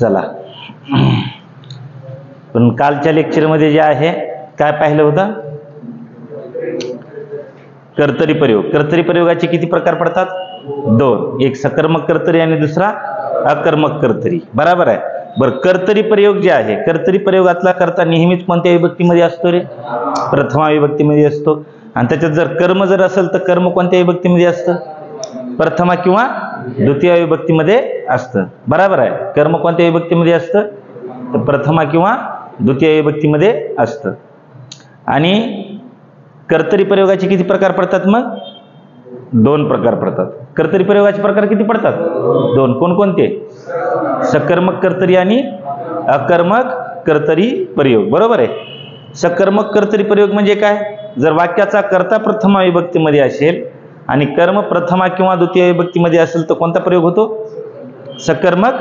चला, पण कालच्या लेक्चरमध्ये जे आहे काय पाहिलं होतं? कर्तरी प्रयोग. कर्तरी प्रयोगाचे किती प्रकार पडतात? दोन. एक सकर्मक कर्तरी आणि दुसरा अकर्मक कर्तरी. बरोबर आहे. बरं, कर्तरी प्रयोग जे आहे, कर्तरी प्रयोगातला कर्ता नेहमीच कोणत्या विभक्तीमध्ये असतो रे? प्रथमा विभक्तीमध्ये असतो. आणि त्याच्यात जर कर्म जर असेल तर कर्म कोणत्या विभक्तीमध्ये असतं? प्रथमा किंवा द्वितीय विभक्तीमध्ये असतं. बरोबर आहे. कर्म कोणत्या विभक्तीमध्ये असतं? तर प्रथमा किंवा द्वितीय विभक्तीमध्ये असतं. आणि कर्तरी प्रयोगाचे किती प्रकार पडतात मग? दोन प्रकार पडतात. कर्तरी प्रयोगाचे प्रकार किती पडतात? दोन. कोणकोणते? सकर्मक कर्तरी आणि अकर्मक कर्तरी प्रयोग. बरोबर आहे. सकर्मक कर्तरी प्रयोग म्हणजे काय? जर वाक्याचा कर्ता प्रथमा विभक्तीमध्ये असेल आणि कर्म प्रथमा किंवा द्वितीय विभक्तीमध्ये असेल तर कोणता प्रयोग होतो? सकर्मक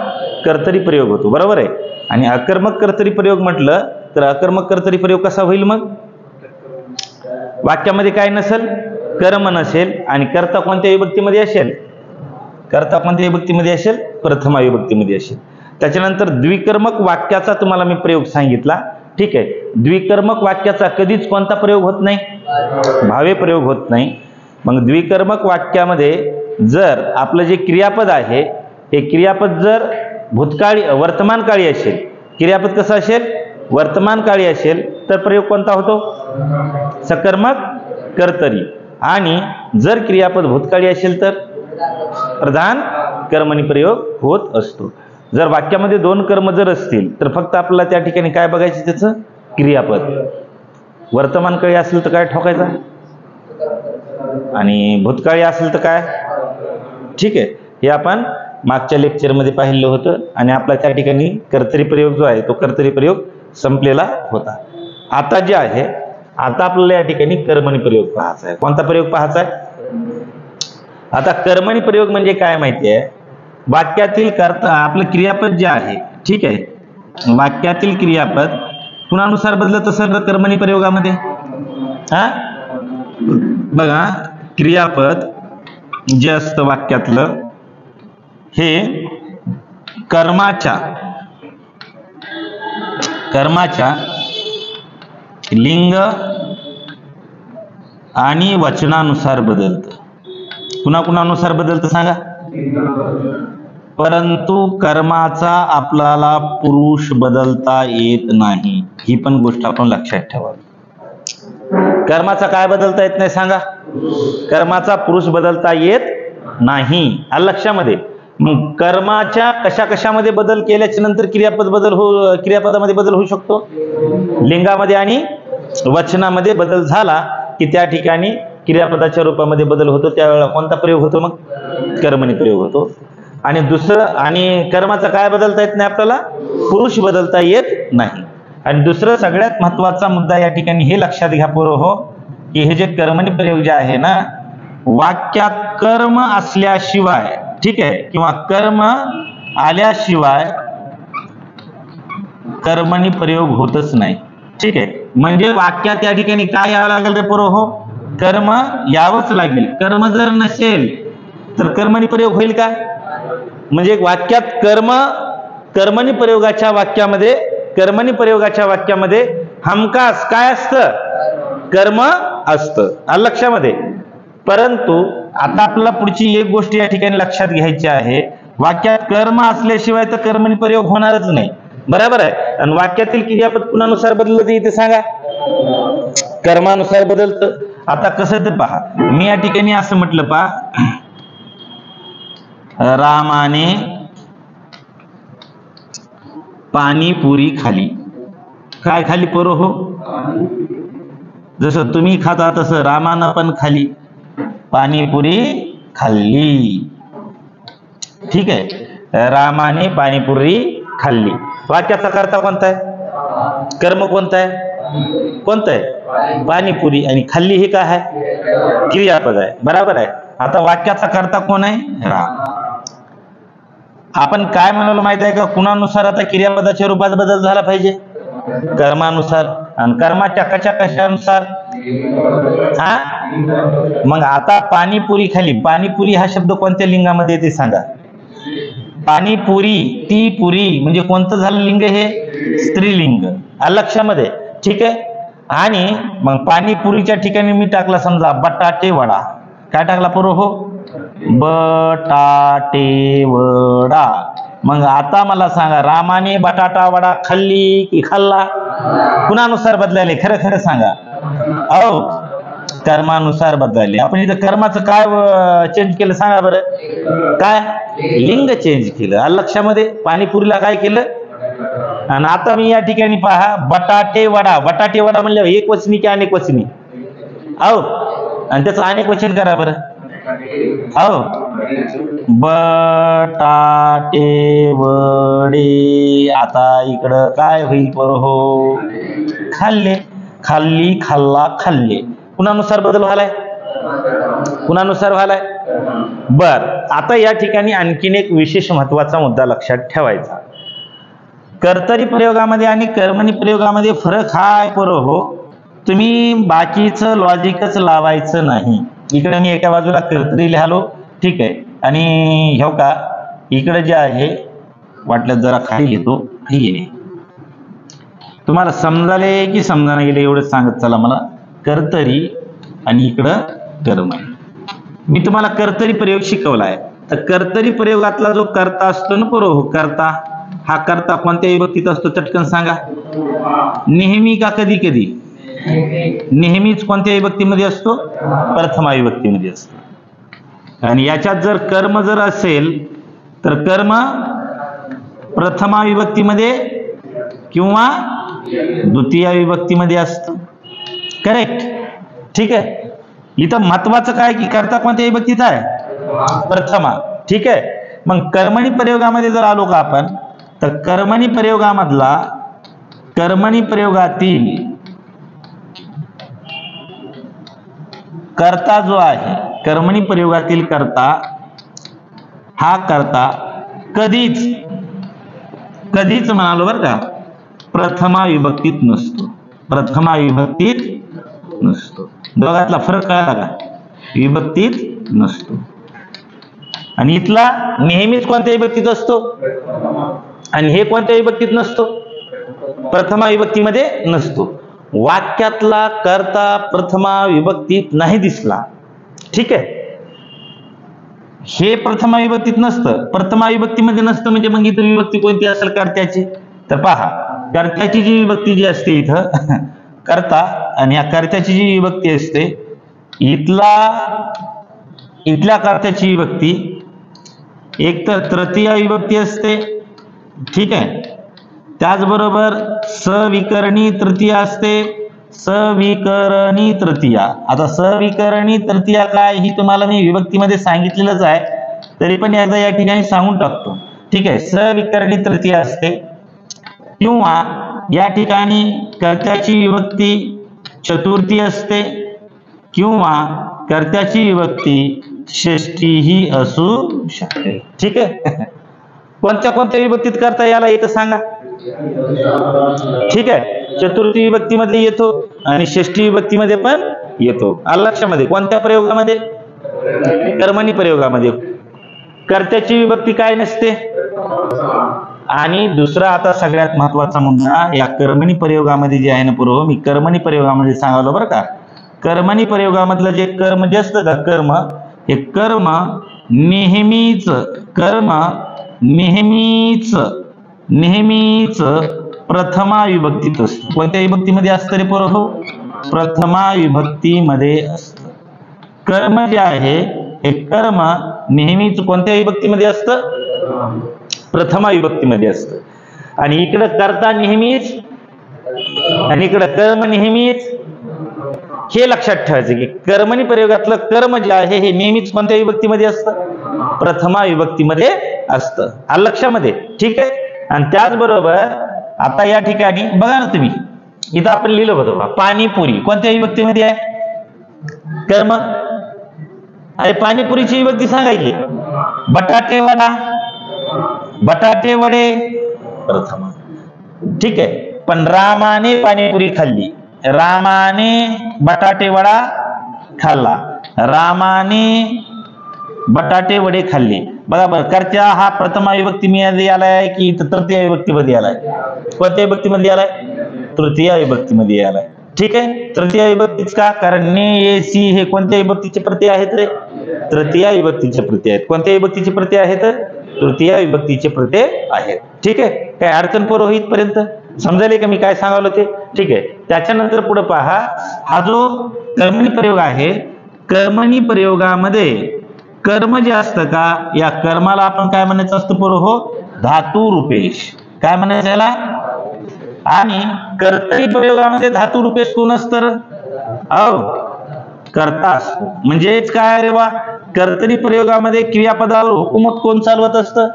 कर्तरी प्रयोग होतो. बरोबर आहे. आणि अकर्मक कर्तरी प्रयोग म्हटलं तर अकर्मक कर्तरी प्रयोग कसा होईल मग? वाक्यामध्ये काय नसेल? कर्म नसेल आणि कर्ता कोणत्या विभक्तीमध्ये असेल? कर्ता कोणत्या विभक्तीमध्ये असेल? प्रथमा विभक्तीमध्ये असेल. त्याच्यानंतर द्विकर्मक वाक्याचा तुम्हाला मी प्रयोग सांगितला. ठीक आहे. द्विकर्मक वाक्याचा कधीच कोणता प्रयोग होत नाही? भावे प्रयोग होत नाही. मग द्विकर्मक वाक्यामध्ये जर आपलं जे क्रियापद आहे हे क्रियापद जर भूतकाळी वर्तमान काळी असेल, क्रियापद कसं असेल? वर्तमान काळी असेल तर प्रयोग कोणता होतो? सकर्मक कर्तरी. आणि जर क्रियापद भूतकाळी असेल तर प्रधान कर्मणी प्रयोग होत असतो. जर वाक्यामध्ये दोन कर्म जर असतील तर फक्त आपल्याला त्या ठिकाणी काय बघायचं? त्याचं क्रियापद. वर्तमान काळी असेल तर काय ठोकायचा आणि भूतकाळी असेल तर काय? ठीक आहे. हे आपण मागच्या लेक्चरमध्ये पाहिलं होतं आणि आपला त्या ठिकाणी कर्तरी प्रयोग जो आहे तो कर्तरी प्रयोग संपलेला होता. आता जे आहे, आता आपल्याला या ठिकाणी कर्मणी प्रयोग पाहायचा आहे. कोणता प्रयोग पाहायचा आहे? आता कर्मणी प्रयोग म्हणजे काय माहिती आहे? वाक्यातील कर्ता आपलं क्रियापद जे आहे, ठीक आहे, वाक्यातील क्रियापद कुणानुसार बदलत असेल कर्मणी प्रयोगामध्ये? बघा, क्रियापद जे असतं वाक्यातलं हे कर्माच्या लिंग आणि वचनानुसार बदलतं. कुणाकुणानुसार बदलतं सांगा? परंतु कर्माचा आपल्याला पुरुष बदलता येत नाही. ही पण गोष्ट आपण लक्षात ठेवा. कर्माचा काय बदलता येत नाही सांगा? कर्माचा पुरुष बदलता येत नाही. आलं लक्षामध्ये? मग कर्माच्या कशा कशामध्ये बदल केल्याच्या नंतर क्रियापदामध्ये बदल होऊ शकतो? लिंगामध्ये आणि वचनामध्ये बदल झाला की त्या ठिकाणी क्रियापदाच्या रूपामध्ये बदल होतो. त्यावेळेला कोणता प्रयोग होतो? मग कर्मणी प्रयोग होतो. आणि दुसरं, आणि कर्माचा काय बदलता येत नाही आपल्याला? पुरुष बदलता येत नाही. आणि दुसरं सगळ्यात महत्वाचा मुद्दा या ठिकाणी हे लक्षात घ्या पोरं हो, की हे जे कर्मणी प्रयोग जे आहे ना, वाक्यात कर्म असल्याशिवाय, ठीक आहे, किंवा कर्म आल्याशिवाय कर्मणी प्रयोग होतच नाही. ठीक आहे. म्हणजे वाक्यात या ठिकाणी काय यावं लागेल रे पोरं हो? कर्म यावंच लागेल. कर्म जर नसेल तर कर्मणी प्रयोग होईल का? म्हणजे वाक्यात कर्मणी प्रयोगाच्या वाक्यामध्ये हमखास काय असतं? कर्म असतं. आलं लक्षामध्ये? परंतु आता आपल्याला पुढची एक गोष्ट या ठिकाणी लक्षात घ्यायची आहे. वाक्यात कर्म असल्याशिवाय तर कर्मणी प्रयोग होणारच नाही. बरोबर आहे. आणि वाक्यातील क्रियापद कुणानुसार बदलतं ते सांगा? कर्मानुसार बदलतं. आता कसं ते पहा, मी या ठिकाणी असं म्हटलं पहा, रामाने पाणीपुरी खाली. काय खाली पोरं हो? जसं तुम्ही खाता तसं रामानं पण खाली पाणीपुरी खाल्ली. ठीक आहे. रामाने पाणीपुरी खाल्ली. वाक्याचा कर्ता कोणता आहे? कर्म कोणता आहे? कोणतं आहे? पाणीपुरी. आणि खाल्ली हे काय आहे? क्रियापद आहे. बरोबर आहे. आता वाक्याचा कर्ता कोण आहे? राम. आपण काय म्हणालो माहित आहे का? कुणानुसार आता क्रियापदाच्या रूपात बदल झाला पाहिजे? कर्मानुसार. आणि कर्माच्या कशानुसार? मग आता पाणीपुरी खाली, पाणीपुरी हा शब्द कोणत्या लिंगामध्ये येते सांगा? पाणीपुरी, ती पुरी म्हणजे कोणतं झालं लिंग? हे स्त्रीलिंग. लक्षामध्ये. ठीक आहे. आणि मग पाणीपुरीच्या ठिकाणी मी टाकला समजा बटाटे वडा. काय टाकला पूर्व? हो, बटाटे वडा. मग आता मला सांगा, रामाने बटाटा वडा खाल्ली की खाल्ला? कुणानुसार बदलायले? खरं खरं सांगा. अहो, कर्मानुसार बदलायले. आपण इथं कर्माचं काय चेंज केलं सांगा बरं? काय? लिंग चेंज केलं. लक्षामध्ये. पाणीपुरीला काय केलं? आणि आता मी या ठिकाणी पहा, बटाटे वडा. बटाटे वडा म्हणलं एक वचनी की अनेक वचनी? अहो, आणि त्याचं अनेक वचन करा बरं. अहो, बटाटे वडे. आता इकडं काय होईल बरं? हो, खाल्ले. खाल्ली, खाल्ला, खाल्ले. कुणानुसार बदल व्हालाय? कुणानुसार व्हालाय? बर. आता या ठिकाणी आणखीन एक विशेष महत्वाचा मुद्दा लक्षात ठेवायचा. कर्तरी प्रयोगामध्ये आणि कर्मणी प्रयोगामध्ये फरक हा आहे बरं. हो, तुम्ही बाकीचं लॉजिकच लावायचं नाही. इकडे मी एका बाजूला कर्तरी लिहालो. ठीक आहे. आणि हो का, इकडे जे आहे वाटलं जरा खाली लिहितो. ठीक आहे. तुम्हाला समजाले की समजायला गेले एवढं सांगत चला मला. कर्तरी आणि इकडं कर्मणी. मी तुम्हाला कर्तरी प्रयोग शिकवलाय. तर कर्तरी प्रयोगातला जो कर्ता असतो ना बरोबर, हो, कर्ता. हा कर्ता कोणत्या विभक्तीत असतो? चटकन सांगा. नेहमी का कधी कधी? नेहमीच कोणत्या विभक्तीमध्ये असतो? प्रथमा विभक्तीमध्ये असतो. आणि याच्यात जर कर्म जर असेल तर कर्म प्रथमा विभक्तीमध्ये किंवा द्वितीय विभक्तीमध्ये असतं. करेक्ट. ठीक आहे. इथं महत्वाचं काय की कर्ता कोणत्या विभक्तीत आहे? प्रथमा. ठीक आहे. मग कर्मणी प्रयोगामध्ये जर आलो का आपण, तर कर्मणी प्रयोगातील कर्ता जो आहे, कर्मणी प्रयोगातील कर्ता, हा कर्ता कधीच म्हणालो बरं का, प्रथमा विभक्तीत नसतो. प्रथमा विभक्तीत नसतो. दोघातला फरक कळला का? विभक्तीत नसतो. आणि इथला नेहमीच कोणत्या विभक्तीत असतो? आणि हे कोणत्या विभक्तीत नसतो? प्रथमा विभक्तीमध्ये नसतो. वाक्यातला कर्ता प्रथमा विभक्तीत नाही दिसला. ठीक आहे. हे प्रथमा विभक्तीत नसतं, प्रथमा विभक्तीमध्ये नसतं. म्हणजे मग इथं विभक्ती कोणती असेल कर्त्याची? तर पहा, कर्त्याची जी विभक्ती जी असते इथं कर्ता, आणि या कर्त्याची जी विभक्ती असते, इथल्या कर्त्याची विभक्ती एक तर तृतीय विभक्ती असते. ठीक आहे. त्याचबरोबर सविकरणी तृतीया असते. सविकरणी तृतीया. आता सविकरणी तृतीया काय ही तुम्हाला मी विभक्तीमध्ये सांगितलेलंच आहे, तरी पण एकदा या ठिकाणी सांगून टाकतो. ठीक आहे. सविकरणी तृतीया असते. किंवा या ठिकाणी कर्त्याची विभक्ती चतुर्थी असते, किंवा कर्त्याची विभक्ती षष्ठीही असू शकते. ठीक आहे. कोणत्या कोणत्या विभक्तीत करता याला येतं सांगा? ठीक आहे. चतुर्थी विभक्तीमध्ये येतो आणि षष्ठी विभक्तीमध्ये पण येतो. लक्षामध्ये. कोणत्या प्रयोगामध्ये? कर्मणी प्रयोगामध्ये. कर्त्याची विभक्ती काय नसते. आणि दुसरा आता सगळ्यात महत्वाचा मुद्दा या कर्मणी प्रयोगामध्ये जे आहे ना पूर्व, मी कर्मणी प्रयोगामध्ये सांगालो बरं का. कर्मणी प्रयोगामधलं जे कर्म जे असतं का, कर्म, हे कर्म नेहमीच प्रथमा विभक्तीत असतं. कोणत्या विभक्तीमध्ये असतं रे पोरं? हो, प्रथमा विभक्तीमध्ये असतं. कर्म जे आहे हे कर्म नेहमीच कोणत्या विभक्तीमध्ये असतं? प्रथमा विभक्तीमध्ये असतं. आणि इकडं कर्ता नेहमीच आणि इकडं कर्म नेहमीच. हे लक्षात ठेवायचं की कर्मणी प्रयोगातलं कर्म जे आहे हे नेहमीच कोणत्या विभक्तीमध्ये असतं? प्रथमा विभक्तीमध्ये असतं. लक्षामध्ये. ठीक आहे. आणि त्याचबरोबर आता या ठिकाणी बघा ना तुम्ही, इथं आपण लिहिलं होतं पाणीपुरी कोणत्या विभक्तीमध्ये आहे? कर्म. अरे पाणीपुरीची विभक्ती सांगायची. बटाटे वडे प्रथमा. ठीक आहे. पण रामाने पाणीपुरी खाल्ली, रामाने बटाटे वडा खाल्ला, रामाने बटाटे वडे खाल्ले. बघा बरं, कर्त्या हा प्रथमा विभक्ती मध्ये आलाय की तृतीय विभक्तीमध्ये आलाय? कोणत्या विभक्तीमध्ये आलाय? तृतीय विभक्तीमध्ये आलाय. ठीक आहे, तृतीय विभक्तीच का? कारण ने, ए, सी हे कोणत्या विभक्तीचे प्रत्यय आहेत रे? तृतीय विभक्तीचे प्रत्यय आहेत. कोणत्या विभक्तीचे प्रत्यय आहेत? तृतीय विभक्तीचे प्रत्यय आहेत. ठीक आहे, काय अडचण पुरोहित पर्यंत समजायले का मी काय सांगावलं ते? ठीक आहे. त्याच्यानंतर पुढे पहा, हा जो कर्मणी प्रयोग आहे, कर्मणी प्रयोगामध्ये कर्म जे असतं का, या कर्माला आपण काय म्हणायचं असतं पुरो हो? धातू रूपेश. काय म्हणायचं याला? आणि कर्तरी प्रयोगामध्ये धातू रूपेश कोण असतं? कर्ता असतो. म्हणजेच काय रे वा, कर्तरी प्रयोगामध्ये क्रियापदावर हुकूमत कोण चालवत असतं,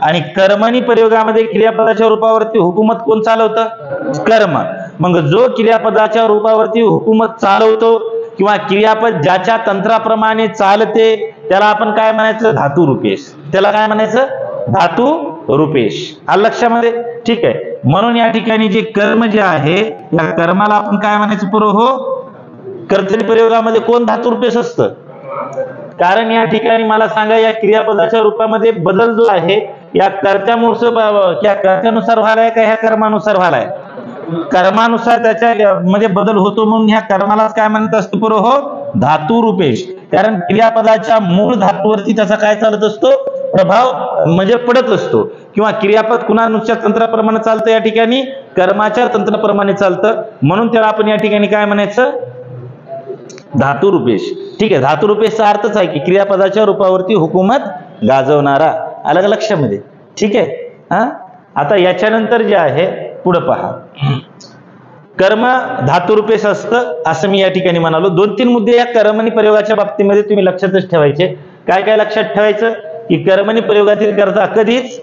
आणि कर्मणी प्रयोगामध्ये क्रियापदाच्या रूपावरती हुकूमत कोण चालवतं? कर्म. मग जो क्रियापदाच्या रूपावरती हुकूमत चालवतो किंवा क्रियापद ज्याच्या तंत्राप्रमाणे चालते त्याला आपण काय म्हणायचं? धातू रूपेश. त्याला काय म्हणायचं? धातू रूपेश. आलं लक्षामध्ये? ठीक आहे. म्हणून या ठिकाणी जे कर्म जे आहे, या कर्माला आपण काय म्हणायचं पुरो हो? कर्तरी प्रयोगामध्ये कोण धातू रूपेश असतं? कारण या ठिकाणी मला सांगा, या क्रियापदाच्या रूपामध्ये बदल जो आहे या कर्त्यानुसार व्हायलाय का ह्या कर्मानुसार व्हायलाय? कर्मानुसार त्याच्या मध्ये बदल होतो, म्हणून ह्या कर्मालाच काय म्हणत असतो पुरो हो? धातू रूपेश. कारण क्रियापदाच्या मूळ धातूवरती त्याचा काय चालत असतो? प्रभाव म्हणजे पडत असतो. किंवा क्रियापद कुणानुसार तंत्राप्रमाणे चालतं? या ठिकाणी कर्माच्या तंत्राप्रमाणे चालतं, म्हणून त्याला आपण या ठिकाणी काय म्हणायचं? धातू रूपेश. ठीक आहे, धातू रूपेशचा अर्थच आहे की क्रियापदाच्या रूपावरती हुकूमत गाजवणारा. आलं का लक्षामध्ये? ठीक आहे. आता याच्यानंतर जे आहे पुढे पहा, कर्म धातू रूपेश असतं असं मी या ठिकाणी म्हणालो. 2-3 मुद्दे या कर्मणी प्रयोगाच्या बाबतीमध्ये तुम्ही लक्षातच ठेवायचे. काय काय लक्षात ठेवायचं? की कर्मणी प्रयोगातील कर्ता कधीच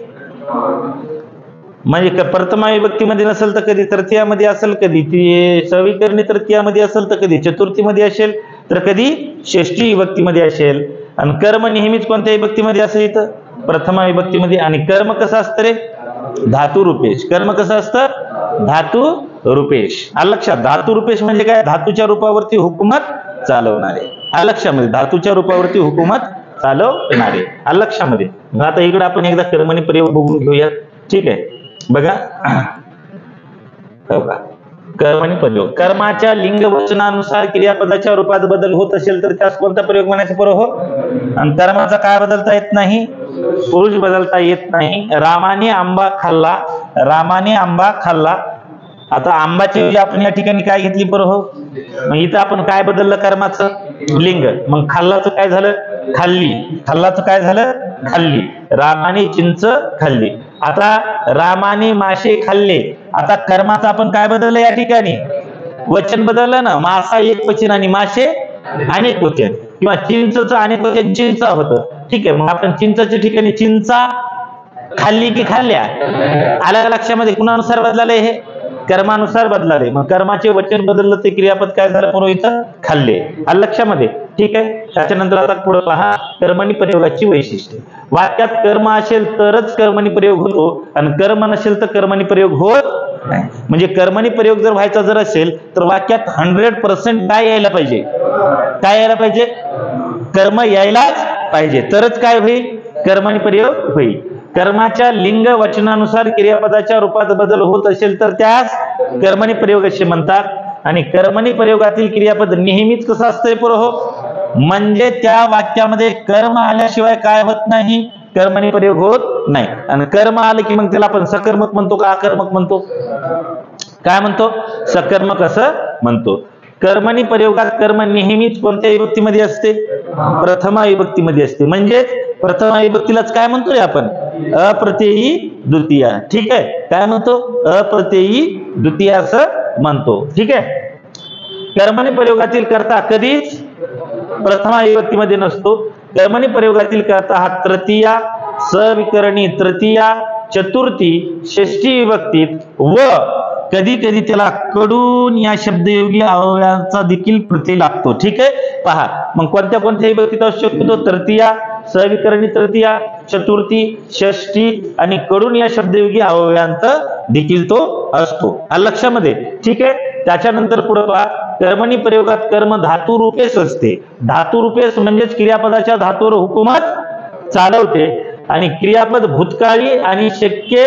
म्हणजे प्रथमा विभक्तीमध्ये नसेल तर कधी तृतीयामध्ये असेल, कधी ती सविकरणी तृतीयामध्ये असेल तर कधी चतुर्थीमध्ये असेल, तर कधी षष्ठी विभक्तीमध्ये असेल. आणि कर्म नेहमीच कोणत्या विभक्तीमध्ये असेल? इथं प्रथमा विभक्तीमध्ये. आणि कर्म कसं असतं रे? धातू रूपेश. कर्म कसं असतं? धातू रूपेश. आलं लक्षात? धातू रूपेश म्हणजे काय? धातूच्या रूपावरती हुकूमत चालवणारे. आलं लक्षामध्ये? धातूच्या रूपावरती हुकूमत चालवणारे. आलं लक्षामध्ये? मग आता इकडे आपण एकदा कर्मणी प्रयोग बघून घेऊया. ठीक आहे, बघा कर्मणी प्रयोग. कर्माच्या लिंग वचनानुसार क्रियापदाच्या रूपात बदल होत असेल तर त्यास कोणता प्रयोग म्हणायचा पुरो हो? आणि कर्माचा काय बदलता येत नाही? पुरुष बदलता येत नाही. रामाने आंबा खाल्ला. रामाने आंबा खाल्ला. आता आंबाची ऐवजी आपण या ठिकाणी काय घेतली पुरो हो? मग इथं आपण काय बदललं? कर्माचं लिंग. मग खाल्लाचं काय झालं? खाल्ली. खाल्लाचं काय झालं? खाल्ली. रामाने चिंच खाल्ली. आता रामाने मासे खाल्ले. आता कर्माचं आपण काय बदललं? या ठिकाणी वचन बदललं ना. मासा एक वचन आणि मासे अनेक वचन, किंवा चिंचचं अनेक वचन चिंचा होतं. ठीक आहे, मग आपण चिंचाच्या ठिकाणी चिंचा खाल्ली की खाल्ल्या? आल्या लक्षामध्ये? कुणानुसार बदलालंय? हे कर्मानुसार बदलाले. मग कर्माचे वचन बदललं ते क्रियापद काय झालं पुरो? इथं खाल्ले. आलं लक्षामध्ये? ठीक आहे. त्याच्यानंतर आता पुढे पहा, कर्मणी प्रयोगाची वैशिष्ट्ये. वाक्यात कर्म असेल तरच कर्मणी प्रयोग होतो, आणि कर्म नसेल तर कर्मणी प्रयोग होत नाही. म्हणजे कर्मणी प्रयोग जर व्हायचा जर असेल तर वाक्यात 100% काय यायला पाहिजे? काय यायला पाहिजे? कर्म यायलाच पाहिजे, तरच काय होईल? कर्मणी प्रयोग होईल. कर्माच्या लिंग वचनानुसार क्रियापदाच्या रूपात बदल होत असेल तर त्यास कर्मणी प्रयोग असे म्हणतात. आणि कर्मणी प्रयोगातील क्रियापद नेहमीच कसं असतंय पुरो हो? म्हणजे त्या वाक्यामध्ये कर्म आल्याशिवाय काय होत नाही? कर्मणी प्रयोग होत नाही. आणि कर्म आलं की मग त्याला आपण सकर्मक म्हणतो का अकर्मक म्हणतो? काय म्हणतो? सकर्मक असं म्हणतो. कर्मणी प्रयोगात कर्म नेहमीच कोणत्या विभक्तीमध्ये असते? प्रथमा विभक्तीमध्ये असते. म्हणजे प्रथमा विभक्तीलाच काय म्हणतो रे आपण? अप्रत्ययी द्वितीया. ठीक आहे, काय म्हणतो? अप्रत्ययी द्वितीया असं म्हणतो. ठीक आहे. कर्मणी प्रयोगातील कर्ता कधीच प्रथमा विभक्तीमध्ये नसतो. कर्मणी प्रयोगातील कर्ता हा तृतीया, सविकरणी तृतीया, चतुर्थी, षष्ठी विभक्तीत व कधी कधी त्याला कडून या शब्दयोगी अवयवांचा देखील प्रत्यय लागतो. ठीक आहे, पहा मग कोणत्या कोणत्या विभक्तीत असू शकतो? तृतीया, सविकरणी तृतीया, चतुर्थी, षष्ठी आणि कडून या शब्दयोगी अव्ययांत देखील तो असतो. लक्षामध्ये. ठीक आहे. त्याच्यानंतर पुढे पहा, कर्मणी प्रयोगात कर्म धातू रूपेच असते. धातू रूपेच म्हणजेच क्रियापदाच्या धातूवर हुकूमत चालवते आणि क्रियापद भूतकाळी आणि शक्य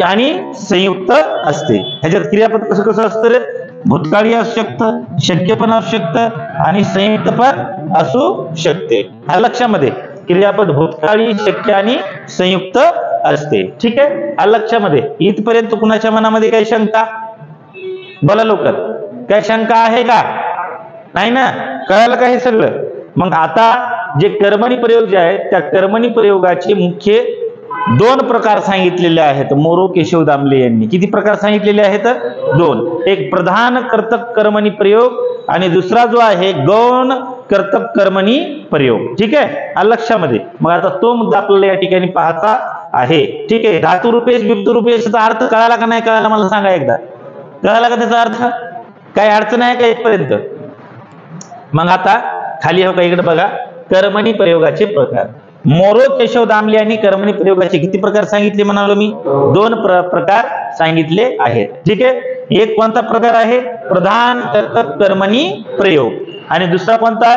आणि संयुक्त असते. ह्याच्यात क्रियापद कसं कसं असतं रे? भूतकाळी असू शकतं, शक्य पण असू शकतं आणि संयुक्त पण असू शकते. लक्षामध्ये. क्रियापद भूतकाळी, शक्य आणि संयुक्त असते. ठीक आहे. लक्षामध्ये. इथपर्यंत कुणाच्या मनामध्ये काही शंका? बोला लवकर. काय शंका आहे का? नाही ना? कळालं का हे सगळं? मग आता जे कर्मणी प्रयोग जे आहेत त्या कर्मणी प्रयोगाचे मुख्य 2 प्रकार सांगितलेले आहेत मोरो केशव दामले यांनी. किती प्रकार सांगितलेले आहेत? 2. एक प्रधान कर्तक कर्मणी प्रयोग आणि दुसरा जो आहे गौण कर्तक कर्मणी प्रयोग. ठीक आहे. लक्षामध्ये. मग आता तो मुद्दा आपल्याला या ठिकाणी पाहता आहे. ठीक आहे. धातू रुपेश बिंदू रुपेशचा अर्थ कळाला का नाही कळाला मला सांगा एकदा. कळाला का त्याचा अर्थ? काही अडचण आहे का इथपर्यंत? मग आता खाली हो का इकडे बघा, कर्मणी प्रयोगाचे प्रकार. मोरो केशव दामले यांनी कर्मणी प्रयोगाचे किती प्रकार सांगितले म्हणालो मी? 2 प्रकार सांगितले आहेत. ठीक आहे. एक कोणता प्रकार आहे? प्रधान कर्तक कर्मणी प्रयोग आणि दुसरा कोणता?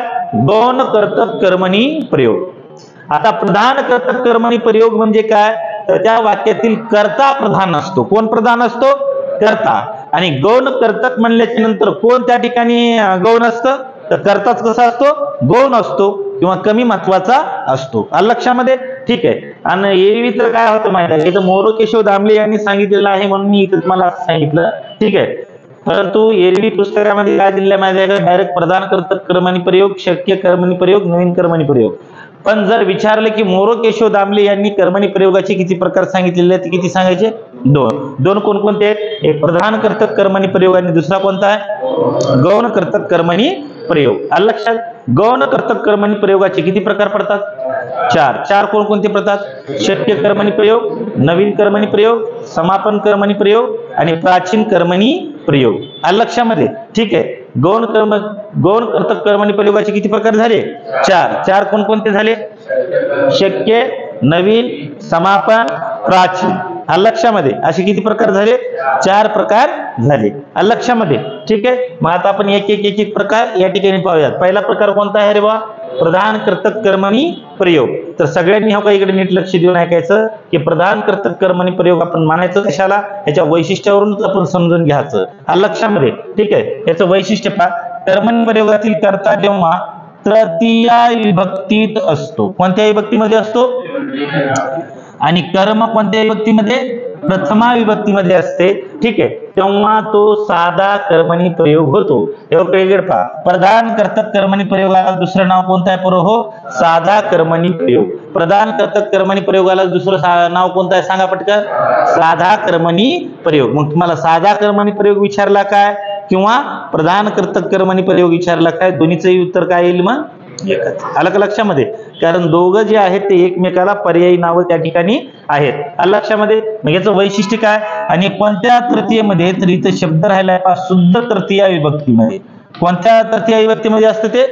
गौण कर्तक कर्मणी प्रयोग. आता प्रधान कर्तक कर्मणी प्रयोग म्हणजे काय? तर त्या वाक्यातील कर्ता प्रधान असतो. कोण प्रधान असतो? कर्ता. आणि गौण कर्तक म्हणल्याच्या नंतर कोण त्या ठिकाणी गौण असतं? तर कर्ताच कसा असतो? गौण असतो किंवा कमी महत्वाचा असतो. लक्षामध्ये. ठीक आहे. आणि एरवी तर काय होतं माहिती आहे, इथं मोरो केशव दामले यांनी सांगितलेलं आहे म्हणून मी इथं तुम्हाला सांगितलं. ठीक आहे. परंतु एरवी पुस्तकामध्ये काय दिलेलं माहिती आहे का? डायरेक्ट प्रधान कर्तक कर्मणी प्रयोग, शक्य कर्मणी प्रयोग, नवीन कर्मणी प्रयोग. पण जर विचारले की मोरो केशव दामले यांनी कर्मणी प्रयोगाचे किती प्रकार सांगितलेले आहेत, किती सांगायचे? 2 कोणकोणते आहेत? एक प्रधान कर्तक कर्मणी प्रयोग आणि दुसरा कोणता आहे? गौण कर्तक कर्मणी प्रयोग. लक्षात. गौण कर्तक कर्मणी प्रयोगाचे किती प्रकार पडतात? 4 कोणकोणते पडतात? शक्य कर्मणी प्रयोग, नवीन कर्मणी प्रयोग, समापन कर्मणी प्रयोग आणि प्राचीन कर्मणी प्रयोग. लक्षामध्ये. ठीक आहे. गौण कर्तक कर्मणी प्रयोगाचे किती प्रकार झाले? 4 कोणकोणते झाले? शक्य, नवीन, समापन, प्राचीन. लक्षामध्ये. असे किती प्रकार झाले? 4 प्रकार झाले. लक्षामध्ये. ठीक आहे. मग आता आपण एक प्रकार या ठिकाणी पाहूयात. पहिला प्रकार कोणता आहे रे बा? प्रधान कर्तक कर्मणी प्रयोग. तर सगळ्यांनी हो का इकडे नीट लक्ष देऊन ऐकायचं की प्रधान कर्तक कर्मणी प्रयोग आपण मानायचं कशाला? याच्या वैशिष्ट्यावरूनच आपण समजून घ्यायचं. लक्षामध्ये. ठीक आहे. याचं वैशिष्ट्य पहा. कर्मणी प्रयोगातील कर्ता जेव्हा तृतीया विभक्तीत असतो. कोणत्या विभक्तीमध्ये असतो? आणि कर्म कोणत्या विभक्तीमध्ये? प्रथमा विभक्तीमध्ये असते. ठीक आहे. तेव्हा तो साधा कर्मणी प्रयोग होतो. पहा. प्रधान कर्तक कर्मणी प्रयोगाला दुसरं नाव कोणतं आहे? हो, साधा कर्मणी प्रयोग. प्रधान कर्तक कर्मणी प्रयोगाला दुसरं नाव कोणतं आहे? सांगा पटकन. साधा कर्मणी प्रयोग. मग तुम्हाला साधा कर्मणी प्रयोग विचारला काय किंवा प्रधान कर्तक कर्मणी प्रयोग विचारला काय, दोन्हीचंही उत्तर काय येईल? मग एकच. आलं का लक्षामध्ये? कारण दोघं जे आहेत ते एकमेकाला पर्यायी नावं त्या ठिकाणी आहेत. लक्षामध्ये. मग याचं वैशिष्ट्य काय आणि कोणत्या तृतीयेमध्ये? तर इथं शब्द राहिलाय पहा, शुद्ध तृतीया विभक्तीमध्ये. कोणत्या तृतीया विभक्तीमध्ये असतं ते?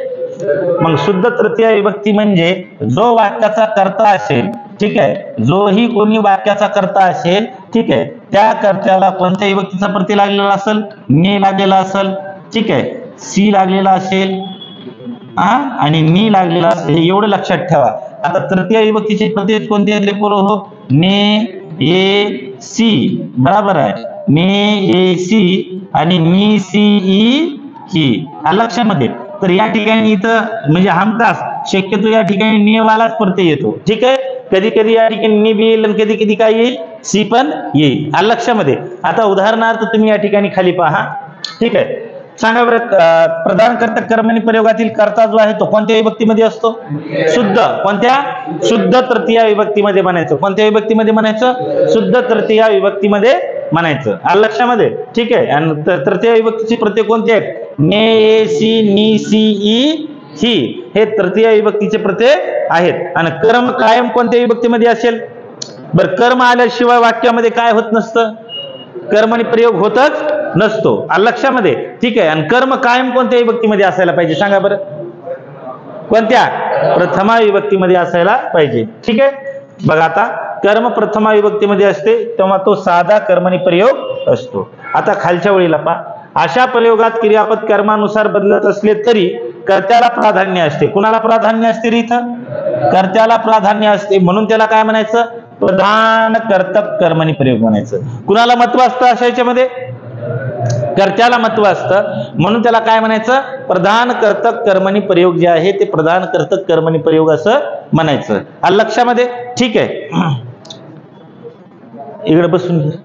मग शुद्ध तृतीया विभक्ती म्हणजे जो वाक्याचा कर्ता असेल, ठीक आहे, जोही कोणी वाक्याचा कर्ता असेल, ठीक आहे, त्या कर्त्याला कोणत्या विभक्तीचा प्रत्यय लागलेला असेल? ने लागलेला असेल. ठीक आहे. सी लागलेला असेल आणि नी लागलेला असेल. एवढं लक्षात ठेवा. आता तृतीय विभक्तीचे प्रत्यय कोणते आहेत? हो, ने, ए, सी. बरोबर आहे. ने, ए, सी आणि नी, सी, ई, ही. लक्षामध्ये. तर या ठिकाणी इथं म्हणजे हमखास शक्यतो या ठिकाणी नेवालाच प्रत्यय येतो. ठीक आहे. कधी कधी या ठिकाणी नी बी येईल आणि कधी कधी काय येईल? सी पण येईल. लक्षामध्ये. आता उदाहरणार्थ तुम्ही या ठिकाणी खाली पहा. ठीक आहे. सांगा बरं. प्रधान कर्तक कर्मणी प्रयोगातील कर्ता जो आहे तो कोणत्या विभक्तीमध्ये असतो? शुद्ध. कोणत्या? शुद्ध तृतीया विभक्तीमध्ये म्हणायचं. कोणत्या विभक्तीमध्ये म्हणायचं? शुद्ध तृतीया विभक्तीमध्ये म्हणायचं. लक्षामध्ये. ठीक आहे. आणि तृतीया विभक्तीचे प्रत्यय कोणते आहेत? ने, ए, सी, नी, सी, ई, ही. हे तृतीया विभक्तीचे प्रत्यय आहेत. आणि कर्म कायम कोणत्या विभक्तीमध्ये असेल? बरं, कर्म आल्याशिवाय वाक्यामध्ये काय होत नसतं? कर्मणी प्रयोग होतच नसतो. लक्षामध्ये. ठीक आहे. आणि कर्म कायम कोणत्या विभक्तीमध्ये असायला पाहिजे? सांगा बरं. कोणत्या? प्रथमा विभक्तीमध्ये असायला पाहिजे. ठीक आहे. बघा आता कर्म प्रथमा विभक्तीमध्ये असते तेव्हा तो साधा कर्मणी प्रयोग असतो. आता खालच्या ओळीला पहा, अशा प्रयोगात क्रियापद कर्मानुसार बदलत असले तरी कर्त्याला प्राधान्य असते. कुणाला प्राधान्य असते रे इथं? कर्त्याला प्राधान्य असते, म्हणून त्याला काय म्हणायचं? प्रधान कर्तक कर्मणी प्रयोग म्हणायचं. कुणाला महत्व असतं अशा याच्यामध्ये? कर्त्याला महत्व असतं, म्हणून त्याला काय म्हणायचं? प्रधान कर्तक कर्मणी प्रयोग जे आहे ते प्रधान कर्तक कर्मणी प्रयोग असं म्हणायचं. आलं लक्षामध्ये? ठीक आहे. इकडे बसून घे.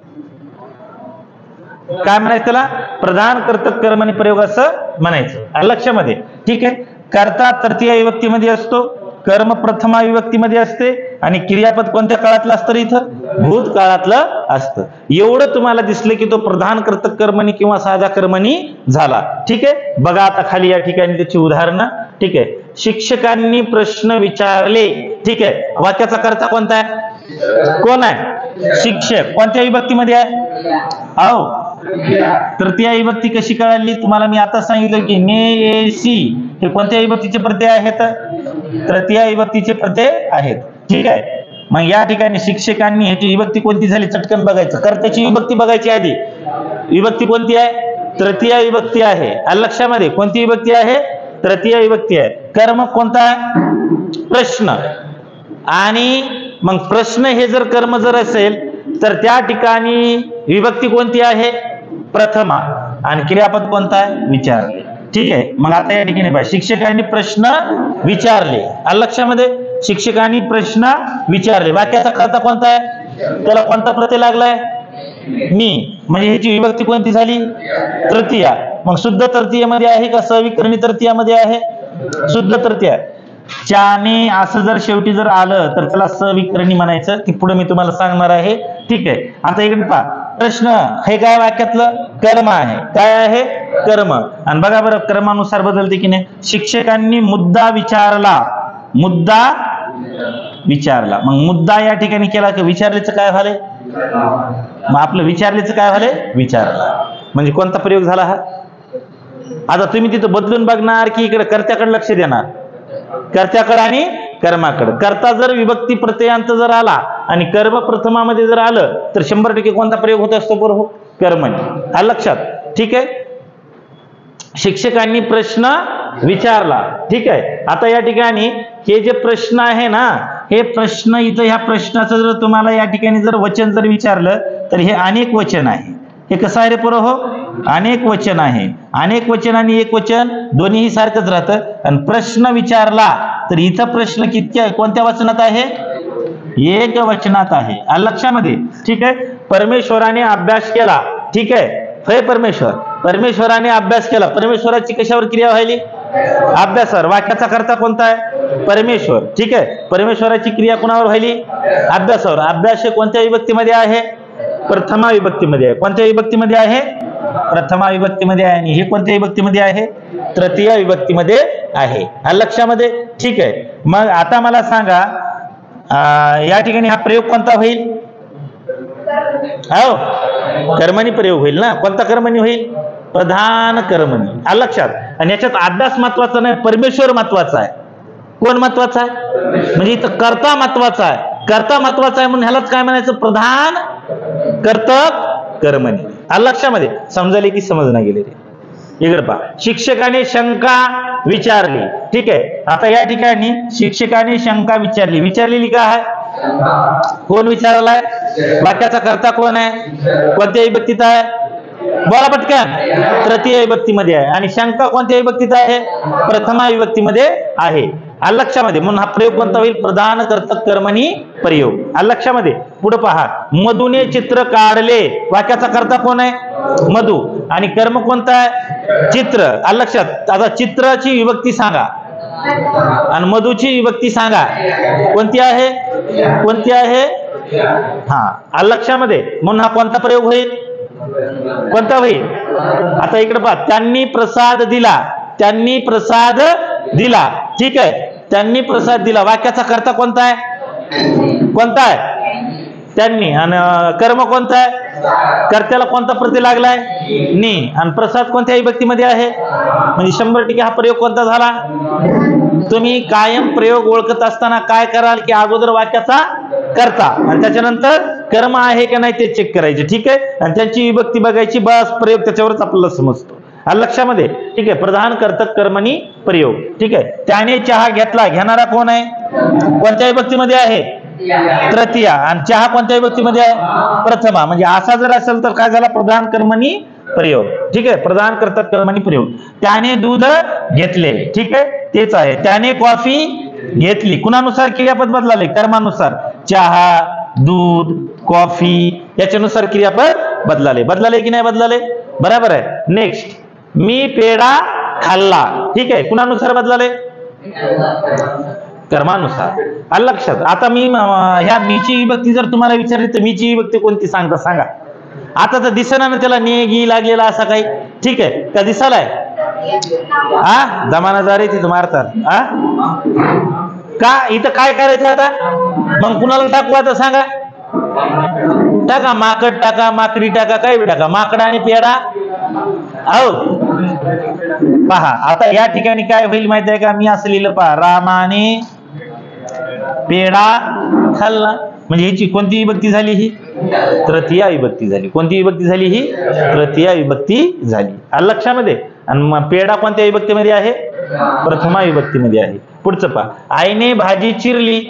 काय म्हणायचं त्याला? प्रधान कर्तक कर्मणी प्रयोग असं म्हणायचं. आलं लक्षामध्ये? ठीक आहे. कर्ता तृतीय विभक्तीमध्ये असतो, कर्म प्रथमा विभक्तीमध्ये असते आणि क्रियापद कोणत्या काळातलं असतं इथं? भूतकाळातलं असतं. एवढं तुम्हाला दिसलं की तो प्रधान कर्तक कर्मणी किंवा साधा कर्मणी झाला. ठीक आहे. बघा आता खाली या ठिकाणी त्याची उदाहरणं. ठीक आहे. शिक्षकांनी प्रश्न विचारले. ठीक आहे. वाक्याचा कर्ता कोणता आहे? कोण आहे? शिक्षक. कोणत्या विभक्तीमध्ये आहे? अहो, तृतीय विभक्ती कशी कळली तुम्हाला? मी आता सांगितलं की ने ए सी हे कोणत्या विभक्तीचे प्रत्यय आहेत? तृतीय विभक्तीचे प्रत्यय आहेत. ठीक आहे. मग या ठिकाणी शिक्षकांनी ह्याची विभक्ती कोणती झाली चटकन बघायचं. कर्त्याची विभक्ती बघायची आधी. विभक्ती कोणती आहे? तृतीय विभक्ती आहे. आलं लक्षामध्ये? कोणती विभक्ती आहे? तृतीय विभक्ती आहे. कर्म कोणता आहे? प्रश्न. आणि मग प्रश्न हे जर कर्म जर असेल तर त्या ठिकाणी विभक्ती कोणती आहे? प्रथमा. आणि क्रियापद कोणता आहे? विचारले. ठीक आहे. मग आता या ठिकाणी पहा, शिक्षकांनी प्रश्न विचारले. आलं लक्षामध्ये? शिक्षकांनी प्रश्न विचारले. वाक्याचा कर्ता कोणता आहे? त्याला कोणता प्रत्यय लागलाय? मी. म्हणजे ह्याची विभक्ती कोणती झाली? तृतीय. मग शुद्ध तृतीयमध्ये आहे का सविकरणी तृतीयामध्ये आहे? शुद्ध तृतीय. चाने असं जर शेवटी जर आलं तर त्याला सविकरणी म्हणायचं, की पुढे मी तुम्हाला सांगणार आहे. ठीक आहे. आता इकडे पहा, प्रश्न हे काय वाक्यातलं? कर्म आहे. काय आहे? कर्म. आणि बघा बरं कर्मानुसार बदलते की नाही? शिक्षकांनी मुद्दा विचारला. मुद्दा विचारला. मग मुद्दा या ठिकाणी केला की विचारलेचं काय झालंय? मग आपलं विचारलेचं काय झालंय? विचारला. म्हणजे कोणता प्रयोग झाला हा? आता तुम्ही तिथं बदलून बघणार की इकडे कर्त्याकडे लक्ष देणार? कर्त्याकडे आणि कर्माकडे. कर्ता जर विभक्ती प्रत्ययांत जर आला आणि कर्म प्रथमामध्ये जर आलं तर 100% कोणता प्रयोग होत असतो? बरोबर, कर्मणी. आलं लक्षात? ठीक आहे. शिक्षकांनी प्रश्न विचारला. ठीक आहे. आता या ठिकाणी हे जे प्रश्न आहे ना, हे प्रश्न इथं ह्या प्रश्नाचं जर तुम्हाला या ठिकाणी जर वचन जर विचारलं तर हे अनेक वचन आहे. हे कसं आहे रे पोरं? हो, अनेक वचन आहे. अनेक वचन आणि एक वचन दोन्हीही सारखंच राहतं. आणि प्रश्न विचारला तर इथं प्रश्न किती आहे? कोणत्या वचनात आहे? एक वचनात आहे. आलं लक्षामध्ये? ठीक आहे. परमेश्वराने अभ्यास केला. ठीक आहे. हे परमेश्वर. परमेश्वराने अभ्यास केला. परमेश्वराची कशावर क्रिया व्हायली? अभ्यासावर. वाक्याचा कर्ता कोणता आहे? परमेश्वर. ठीक आहे. परमेश्वराची क्रिया कोणावर व्हायली? अभ्यासावर. अभ्यास हे कोणत्या विभक्तीमध्ये आहे? प्रथमा विभक्तीमध्ये आहे. कोणत्या विभक्तीमध्ये आहे? प्रथमा विभक्तीमध्ये आहे. आणि हे कोणत्या विभक्तीमध्ये आहे? तृतीय विभक्तीमध्ये आहे. आलं लक्षामध्ये? ठीक आहे. मग आता मला सांगा या ठिकाणी हा प्रयोग कोणता होईल? हो, कर्मणी प्रयोग होईल ना. कोणता कर्मणी होईल? प्रधान कर्मणी. आलं लक्षात? आणि याच्यात अभ्यास महत्वाचा नाही, परमेश्वर महत्वाचा आहे. कोण महत्वाचा आहे? म्हणजे इथं कर्ता महत्वाचा आहे. कर्ता महत्वाचा आहे म्हणून ह्यालाच काय म्हणायचं? प्रधान कर्तक कर्मणी. आलं लक्षामध्ये? समजले की समजणं गेले? इकडे पहा, शिक्षकाने शंका विचारली. ठीक आहे. आता या ठिकाणी शिक्षकाने शंका विचारली. विचारलेली काय आहे? कोण विचारलाय? वाक्याचा कर्ता कोण आहे? कोणत्या विभक्तीत आहे? बोला पटकन. तृतीय विभक्तीमध्ये आहे. आणि शंका कोणत्या विभक्तीत आहे? प्रथमा विभक्तीमध्ये आहे. आलं लक्षामध्ये? म्हणून हा प्रयोग कोणता होईल? प्रधान कर्तक कर्मणी प्रयोग. आलं लक्षामध्ये? पुढे पहा, मधुने चित्र काढले. वाक्याचा कर्ता कोण आहे? मधु. आणि कर्म कोणता आहे? चित्र. आलं लक्षात? आता चित्राची विभक्ती सांगा आणि मधुची विभक्ती सांगा. कोणती आहे? कोणती आहे? हा, आलं लक्षामध्ये? म्हणून हा कोणता प्रयोग होईल? कोणता होईल? आता इकडे पहा, त्यांनी प्रसाद दिला. त्यांनी प्रसाद दिला. ठीक आहे. त्यांनी प्रसाद दिला. वाक्याचा कर्ता कोणता आहे? कोणता आहे? त्यांनी, आणि कर्म कोणतं आहे, कर्त्याला कोणता प्रत्यय लागलाय, नी, आणि प्रसाद कोणत्या विभक्तीमध्ये आहे, म्हणजे 100% हा प्रयोग कोणता झाला. तुम्ही कायम प्रयोग ओळखत असताना काय कराल की अगोदर वाक्याचा कर्ता आणि त्याच्यानंतर कर्म आहे का नाही ते चेक करायचे. ठीक आहे, आणि त्यांची विभक्ती बघायची, बस प्रयोग त्याच्यावरच आपल्याला समजतो. लक्षामध्ये. ठीक आहे, प्रधान कर्तक कर्मणी प्रयोग. ठीक आहे, त्याने चहा घेतला, घेणारा कोण आहे, कोणत्या विभक्तीमध्ये आहे, तृतीया, आणि चहा कोणत्या विभक्तीमध्ये आहे, प्रथमा. म्हणजे असा जर असेल तर काय झाला, प्रधान कर्मणी प्रयोग. ठीक आहे, प्रधान कर्तक कर्मणी प्रयोग. त्याने दूध घेतले. ठीक आहे, तेच आहे. त्याने कॉफी घेतली, कुणानुसार क्रियापद बदलाले, कर्मानुसार. चहा, दूध, कॉफी याच्यानुसार क्रियापद बदलाले की नाही बदलाले, बरोबर आहे. नेक्स्ट, मी पेढा खाल्ला. ठीक आहे, कुणानुसार बदलाले, कर्मानुसार. आलं लक्षात. आता मी ह्या मीची विभक्ती जर तुम्हाला विचारली तर मीची विभक्ती कोणती सांगता सांगा. आता तर दिसेना ना त्याला ने गी लागलेला असा काही. ठीक आहे, का दिसालाय, हा जमानादार तिथं मारतात. हा का इथं काय करायचं आता, मग कुणाला टाकू आता सांगा, टाका माकड, टाका माकडी, टाका काही टाका, माकड आणि पेढा. हो पहा, आता या ठिकाणी काय होईल माहिती आहे का, मी असं लिहिलं पहा, रामाने पेढा खाल्ला. म्हणजे ह्याची कोणती विभक्ती झाली, ही तृतीया विभक्ती झाली. कोणती विभक्ती झाली, ही तृतीया विभक्ती झाली. लक्षामध्ये. आणि मग पेढा कोणत्या विभक्तीमध्ये आहे, प्रथमा विभक्तीमध्ये आहे. पुढचं पहा, आईने भाजी चिरली.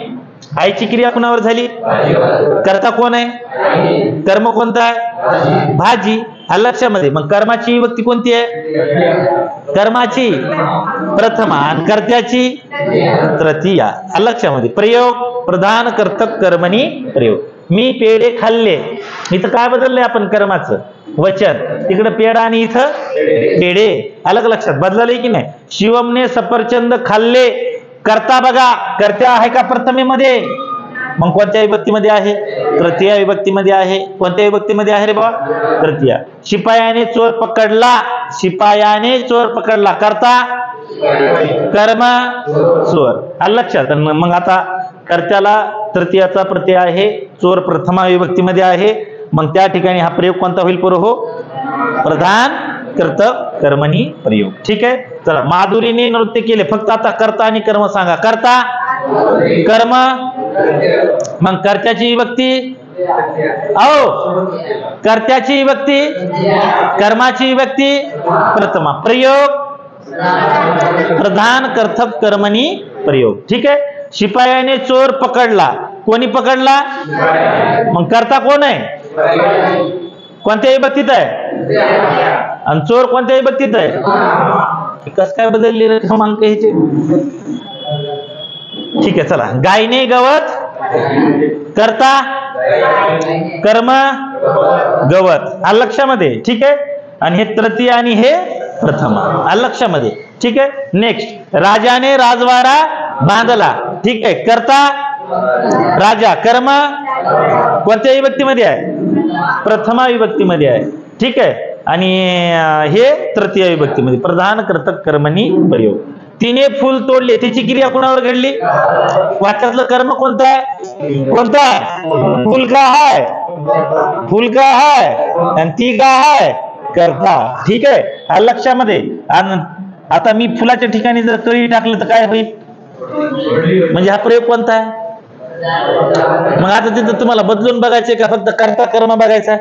आईची क्रिया कुणावर झाली, कर्ता कोण आहे, कर्म कोणता आहे, भाजी. लक्षामध्ये. मग कर्माची विभक्ती कोणती आहे, कर्माची प्रथमा आणि कर्त्याची तृतीया. लक्षामध्ये. प्रयोग, प्रधान कर्तक कर्मणी प्रयोग. मी पेढे खाल्ले, इथं काय बदललंय आपण, कर्माचं वचन, तिकडे पेढा आणि इथं पेढे. अलग लक्षात, बदललंय की नाही. शिवमने सफरचंद खाल्ले, कर्ता बघा, कर्त्या आहे का प्रथमेमध्ये, मग कोणत्या विभक्तीमध्ये आहे, तृतीया विभक्तीमध्ये आहे. कोणत्या विभक्तीमध्ये आहे रे बाबा, तृतीया. शिपायाने चोर पकडला, शिपायाने चोर पकडला, कर्ता कर्म चोर. लक्षात. मग आता कर्त्याला तृतीयाचा प्रत्यय आहे, चोर प्रथमा विभक्तीमध्ये आहे. मग त्या ठिकाणी हा प्रयोग कोणता होईल पोरं, हो प्रधान कर्तक कर्मणी प्रयोग. ठीक आहे, चला. माधुरीने नृत्य केले, फक्त आता कर्ता आणि कर्म सांगा. कर्ता कर्म, मग कर्त्याची विभक्ती, हो कर्त्याची विभक्ती, कर्माची विभक्ती प्रथमा. प्रयोग, प्रधान कर्तक कर्मणी प्रयोग. ठीक आहे. शिपायाने चोर पकडला, कोणी पकडला, मग कर्ता कोण आहे, कोणत्या विभक्तीत आहे, आणि चोर कोणत्या विभक्तीत आहे. कस काय बदलले रे क्रमांक ह्याचे. ठीक आहे, चला. गायने गवत, कर्ता कर्म गवत. लक्षामध्ये. ठीक आहे, आणि हे तृतीय आणि हे प्रथमा. लक्षामध्ये. ठीक आहे. नेक्स्ट, राजाने राजवाडा बांधला. ठीक आहे, कर्ता राजा, कर्म कोणत्या विभक्तीमध्ये आहे, प्रथमा विभक्तीमध्ये आहे. ठीक आहे, आणि हे तृतीय विभक्तीमध्ये. प्रधान कर्तक कर्मणी प्रयोग. तिने फुल तोडले, त्याची क्रिया कोणावर घडली, वाक्यातलं कर्म कोणतं आहे, कोणता आहे, फुल का आहे, फुल का आहे, आणि ती का आहे, कर्ता. ठीक आहे, लक्षामध्ये. आता मी फुलाच्या ठिकाणी जर कळी टाकलं तर काय होईल, म्हणजे हा प्रयोग कोणता आहे. मग आता तिथं तुम्हाला बदलून बघायचे का फक्त कर्ता कर्म बघायचा,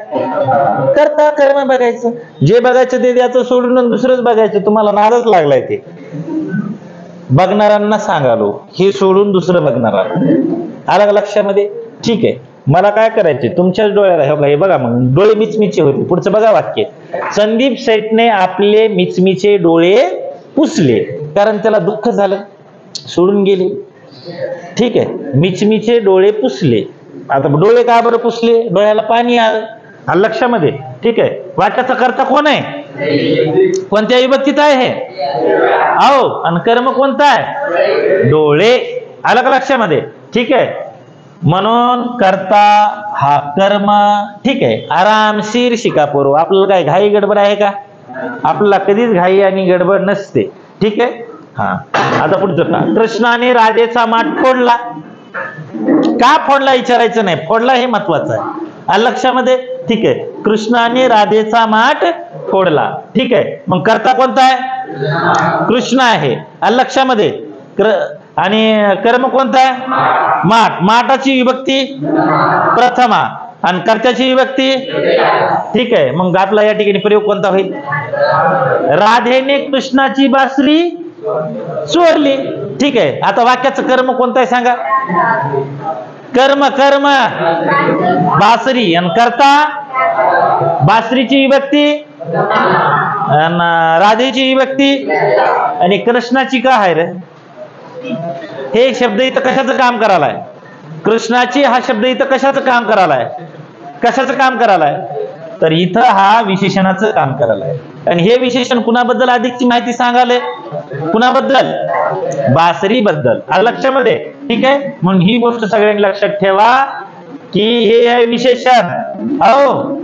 कर्ता कर्म बघायचं, जे बघायचं ते त्याचं सोडून दुसरंच बघायचं. तुम्हाला नादच लागलाय ते. बघणाऱ्यांना सांगालो, हे सोडून दुसरं बघणार आलं लक्षामध्ये. ठीक आहे, मला काय करायचे, तुमच्याच डोळ्याला हे बघा, मग डोळे मिचमिचे होते. पुढचं बघा वाक्य, संदीप शेठने आपले मिचमिचे डोळे पुसले, कारण त्याला दुःख झालं, सोडून गेले. ठीक आहे, मिचमिचे डोळे पुसले. आता डोळे का बरं पुसले, डोळ्याला पाणी आलं. लक्षामध्ये. ठीक आहे, वाक्याचा कर्ता कोण आहे, कोणत्या विभक्तीत आहे, हो, आणि कर्म कोणता आहे, डोळे. आलं का लक्षामध्ये. ठीक आहे, म्हणून कर्ता हा कर्म. ठीक आहे, आरामशीर शिका पोरो. आपल्याला काय घाई गडबड आहे का, आपल्याला कधीच घाई आणि गडबड नसते. ठीक आहे. हा, आता पुढचं का, कृष्णाने राधेचा माठ फोडला. का फोडला विचारायचं नाही, फोडला हे महत्वाचं आहे. आलं लक्षामध्ये? ठीक आहे. कृष्णाने राधेचा माठ फोडला. ठीक आहे. मग कर्ता कोणता आहे? कृष्ण आहे. आलं लक्षामध्ये? आणि कर्म कोणता आहे? माठ. माठाची विभक्ती प्रथमा आणि कर्त्याची विभक्ती. ठीक आहे. मग आपला या ठिकाणी प्रयोग कोणता होईल? राधेने कृष्णाची बासरी चोरली. ठीक आहे. आता वाक्याचं कर्म कोणतं आहे सांगा? कर्म. कर्म बासरी आणि कर्ता बासरीची विभक्ती आणि राधेची विभक्ती आणि कृष्णाची का आहे रे? हे शब्द इथं कशाचं काम करायलाय? कृष्णाची हा शब्द इथं कशाचं काम करायलाय? कशाचं काम करायलाय? तर इथं हा विशेषणाचं काम करायलाय. आणि हे विशेषण कुणाबद्दल अधिकची माहिती सांगाले? कुणाबद्दल? बासरी बद्दल. आलं लक्षामध्ये? ठीक आहे. म्हणून ही गोष्ट सगळ्यांनी लक्षात ठेवा की हे आहे विशेषण. हो,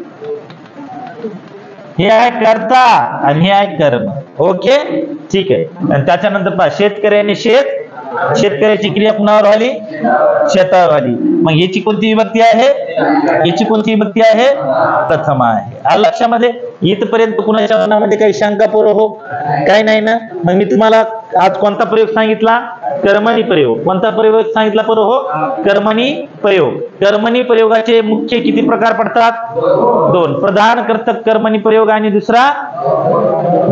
हे आहे कर्ता आणि हे आहे कर्म. ओके, ठीक आहे. आणि त्याच्यानंतर पहा, शेतकऱ्याने शेतकऱ्याची क्रिया कुणावर झाली? शेतावर झाली. मग याची कोणती विभक्ती आहे? याची कोणती विभक्ती आहे? प्रथमा आहे. आलं लक्षामध्ये? इथपर्यंत कुणाच्या मनामध्ये काही शंका पोरं हो? काही नाही ना? मग मी तुम्हाला आज कोणता प्रयोग सांगितला? कर्मणी प्रयोग. कोणता प्रयोग सांगितला पोरं हो? कर्मणी प्रयोग. कर्मणी प्रयोगाचे मुख्य किती प्रकार पडतात? दोन. प्रधान कर्तक कर्मणी प्रयोग आणि दुसरा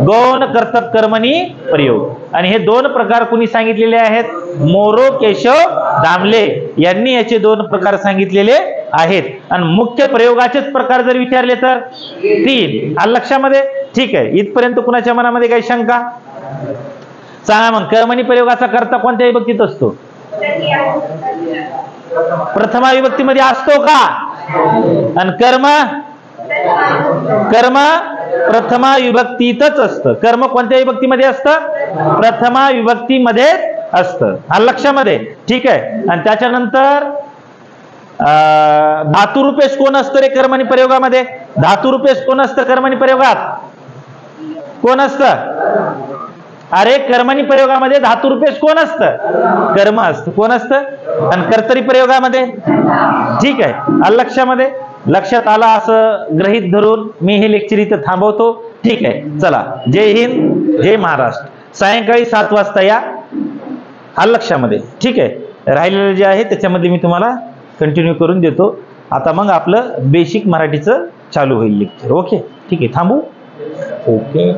गौण कर्तक कर्मणी प्रयोग. आणि हे दोन प्रकार कुणी सांगितलेले आहेत? मोरो केशव दामले यांनी याचे दोन प्रकार सांगितलेले आहेत. आणि मुख्य प्रयोगाचेच प्रकार जर विचारले तर 3. आलं लक्षामध्ये? ठीक आहे. इथपर्यंत कुणाच्या मनामध्ये काही शंका? सांगा मग. कर्मणी प्रयोगाचा कर्ता कोणत्या विभक्तीत असतो? प्रथमा विभक्तीमध्ये असतो का? आणि कर्म प्रथमा विभक्तीतच असतं. कर्म कोणत्या विभक्तीमध्ये असतं? प्रथमा विभक्तीमध्ये असतं. आलं लक्षामध्ये? ठीक आहे. आणि त्याच्यानंतर धातुरूपेश कोण असतं रे कर्मणी प्रयोगामध्ये? धातुरूपेश कोण असतं कर्मणी प्रयोगात? कोण असतं? अरे कर्मणी प्रयोगामध्ये धातुरूपेश कोण असतं? कर्म असतं. कोण असतं? आणि कर्तरी प्रयोगामध्ये? ठीक आहे. आलं लक्षामध्ये? लक्षात आला असं गृहीत धरून मी हे लेक्चर इथं थांबवतो. ठीक आहे. चला, जय हिंद, जय महाराष्ट्र. सायंकाळी 7 वाजता या. आलं लक्षामध्ये? ठीक आहे. राहिलेलं जे आहे त्याच्यामध्ये मी तुम्हाला कंटिन्यू करून देतो. आता मग आपलं बेसिक मराठीचं चालू होईल लेक्चर. ओके, ठीक आहे. थांबू. ओके.